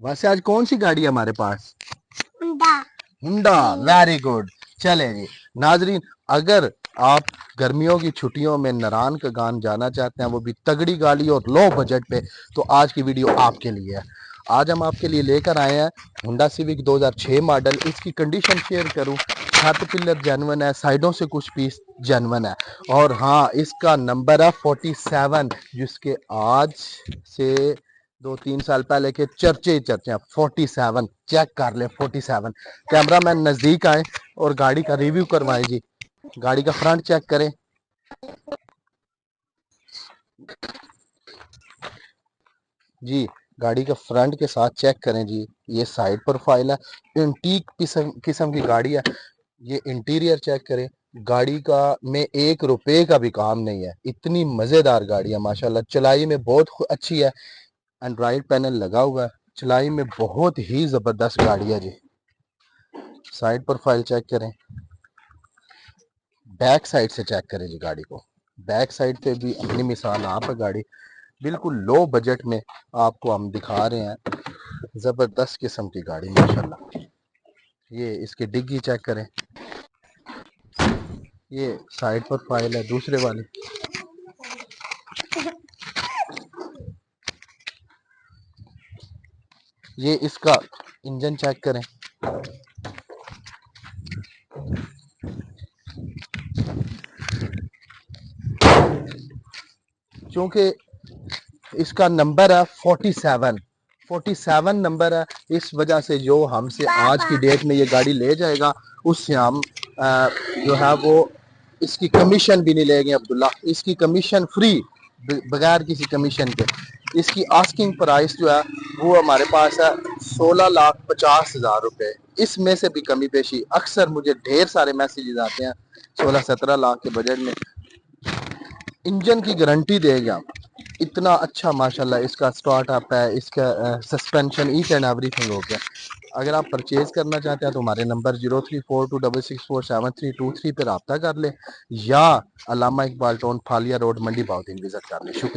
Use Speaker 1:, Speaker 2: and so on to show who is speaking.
Speaker 1: वैसे आज कौन सी गाड़ी है हमारे पास?
Speaker 2: हुंडा।
Speaker 1: हुंडा। Very good. चले जी नाजरीन, अगर आप गर्मियों की छुट्टियों में नारायण का गान जाना चाहते हैं, वो भी तगड़ी गाड़ी और लो बजट पे, तो आज की वीडियो आपके लिए है। आज हम आपके लिए लेकर आए हैं हुंडा सिविक 2006 मॉडल। इसकी कंडीशन शेयर करूं, छत पिलर जेनवन है, साइडों से कुछ पीस जेनवन है, और हाँ इसका नंबर है 47, जिसके आज से 2-3 साल पहले के चर्चे ही चर्चे हैं। 47 चेक कर ले, 47। कैमरा मैन नजदीक आए और गाड़ी का रिव्यू करवाएं जी। गाड़ी का फ्रंट चेक करें जी, गाड़ी का फ्रंट के साथ चेक करें जी। ये साइड प्रोफाइल है, एंटीक किस्म की गाड़ी है। ये इंटीरियर चेक करें, गाड़ी का में 1 रुपए का भी काम नहीं है। इतनी मजेदार गाड़ी है माशाल्लाह, चलाई में बहुत अच्छी है। एंड्रॉइड पैनल लगा हुआ है, चलाई में बहुत ही जबरदस्त गाड़ी है जी। साइड प्रोफाइल चेक करें, बैक साइड से चेक करें जी गाड़ी को। बैक साइड पे भी अपनी मिसाल आप है गाड़ी, बिल्कुल लो बजट में आपको हम दिखा रहे हैं। जबरदस्त किस्म की गाड़ी माशाल्लाह। ये इसकी डिग्गी चेक करें, ये साइड प्रोफाइल है दूसरे वाली। ये इसका इंजन चेक करें, क्योंकि इसका नंबर है 47, 47 नंबर है। इस वजह से जो हमसे आज की डेट में ये गाड़ी ले जाएगा, उससे हम जो है वो इसकी कमीशन भी नहीं लेंगे अब्दुल्ला। इसकी कमीशन फ्री, बगैर किसी कमीशन के। इसकी आस्किंग प्राइस जो है वो हमारे पास है 16,50,000 रुपए। इसमें से भी कमी पेशी, अक्सर मुझे ढेर सारे मैसेजेस आते हैं 16-17 लाख के बजट में। इंजन की गारंटी देंगे हम, इतना अच्छा माशाल्लाह इसका स्टार्टअप है, इसका सस्पेंशन, ईच एंड एवरीथिंग हो गया। अगर आप परचेज करना चाहते हैं तो हमारे नंबर 0342664723 पे रब्ता कर लें, या अलामा इकबाल टोन फालिया रोड मंडी बाउद्दीन विजिट कर लें। शुक्रिया।